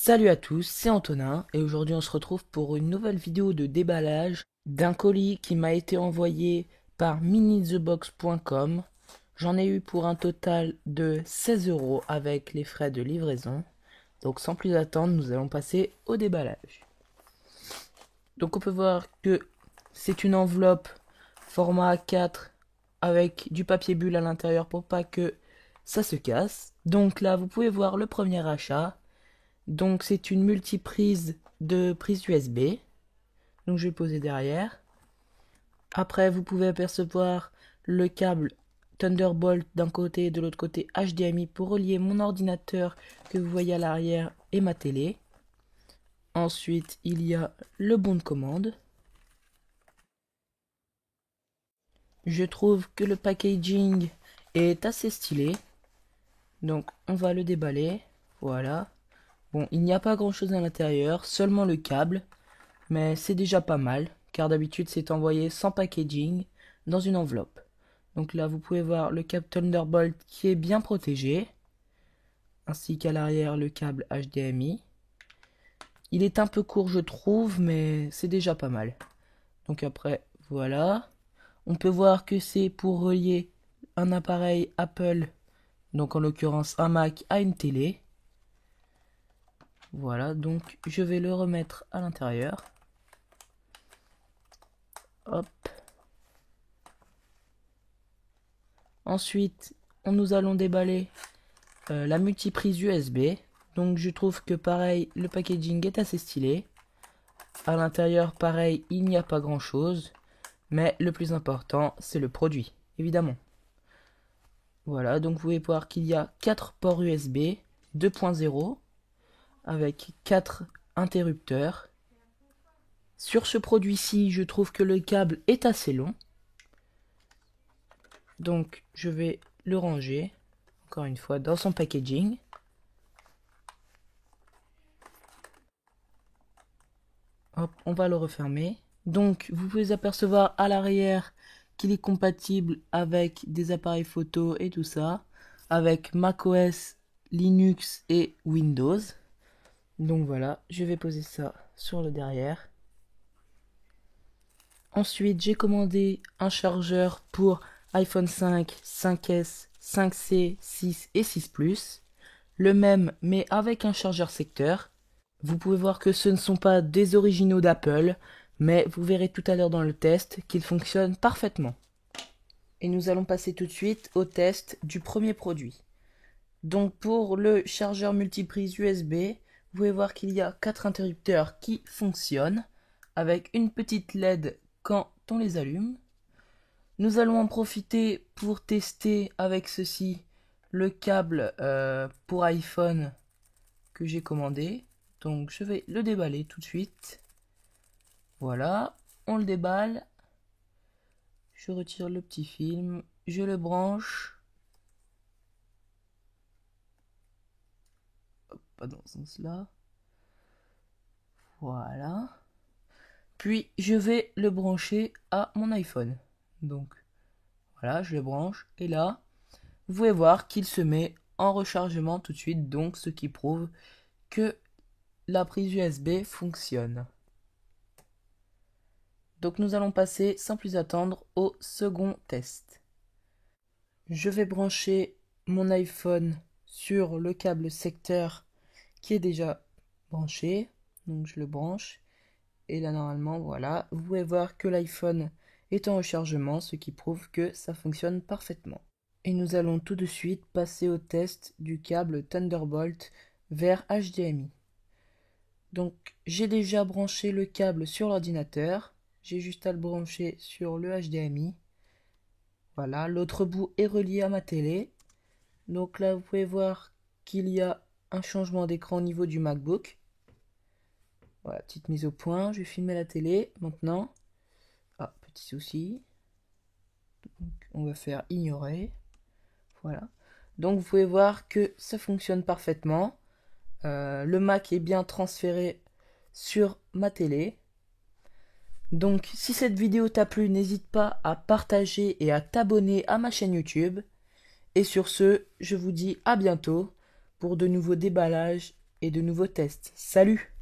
Salut à tous, c'est Antonin et aujourd'hui on se retrouve pour une nouvelle vidéo de déballage d'un colis qui m'a été envoyé par minithebox.com. J'en ai eu pour un total de 16 € avec les frais de livraison. Donc sans plus attendre, nous allons passer au déballage. Donc on peut voir que c'est une enveloppe format A4 avec du papier bulle à l'intérieur pour pas que ça se casse. Donc là vous pouvez voir le premier achat. Donc c'est une multiprise de prise USB. Donc je vais le poser derrière. Après vous pouvez apercevoir le câble Thunderbolt d'un côté et de l'autre côté HDMI pour relier mon ordinateur que vous voyez à l'arrière et ma télé. Ensuite il y a le bon de commande. Je trouve que le packaging est assez stylé. Donc on va le déballer. Voilà. Bon, il n'y a pas grand chose à l'intérieur, seulement le câble. Mais c'est déjà pas mal, car d'habitude c'est envoyé sans packaging dans une enveloppe. Donc là vous pouvez voir le câble Thunderbolt qui est bien protégé, ainsi qu'à l'arrière le câble HDMI. Il est un peu court je trouve, mais c'est déjà pas mal. Donc après voilà, on peut voir que c'est pour relier un appareil Apple, donc en l'occurrence un Mac, à une télé. Voilà, donc je vais le remettre à l'intérieur. Hop. Ensuite, nous allons déballer la multiprise USB. Donc je trouve que pareil, le packaging est assez stylé. À l'intérieur, pareil, il n'y a pas grand chose. Mais le plus important, c'est le produit, évidemment. Voilà, donc vous pouvez voir qu'il y a 4 ports USB 2.0 avec 4 interrupteurs. Sur ce produit-ci, je trouve que le câble est assez long. Donc je vais le ranger, encore une fois, dans son packaging. Hop, on va le refermer. Donc vous pouvez apercevoir à l'arrière qu'il est compatible avec des appareils photo et tout ça, avec macOS, Linux et Windows. Donc voilà, je vais poser ça sur le derrière. Ensuite, j'ai commandé un chargeur pour iPhone 5, 5S, 5C, 6 et 6 Plus. Le même, mais avec un chargeur secteur. Vous pouvez voir que ce ne sont pas des originaux d'Apple, mais vous verrez tout à l'heure dans le test qu'ils fonctionnent parfaitement. Et nous allons passer tout de suite au test du premier produit. Donc pour le chargeur multiprise USB, vous pouvez voir qu'il y a 4 interrupteurs qui fonctionnent, avec une petite LED quand on les allume. Nous allons en profiter pour tester avec ceci le câble pour iPhone que j'ai commandé. Donc je vais le déballer tout de suite. Voilà, on le déballe. Je retire le petit film, je le branche. Hop, pas dans ce sens-là. Voilà. Puis je vais le brancher à mon iPhone. Donc voilà, je le branche. Et là, vous pouvez voir qu'il se met en rechargement tout de suite. Donc ce qui prouve que la prise USB fonctionne. Donc nous allons passer sans plus attendre au second test. Je vais brancher mon iPhone sur le câble secteur qui est déjà branché. Donc je le branche. Et là normalement voilà, vous pouvez voir que l'iPhone est en rechargement, ce qui prouve que ça fonctionne parfaitement. Et nous allons tout de suite passer au test du câble Thunderbolt vers HDMI. Donc j'ai déjà branché le câble sur l'ordinateur. J'ai juste à le brancher sur le HDMI. Voilà, l'autre bout est relié à ma télé. Donc là, vous pouvez voir qu'il y a un changement d'écran au niveau du MacBook. Voilà, petite mise au point. Je vais filmer la télé maintenant. Ah, petit souci. Donc, on va faire ignorer. Voilà. Donc vous pouvez voir que ça fonctionne parfaitement. Le Mac est bien transféré sur ma télé. Donc si cette vidéo t'a plu, n'hésite pas à partager et à t'abonner à ma chaîne YouTube. Et sur ce, je vous dis à bientôt pour de nouveaux déballages et de nouveaux tests. Salut!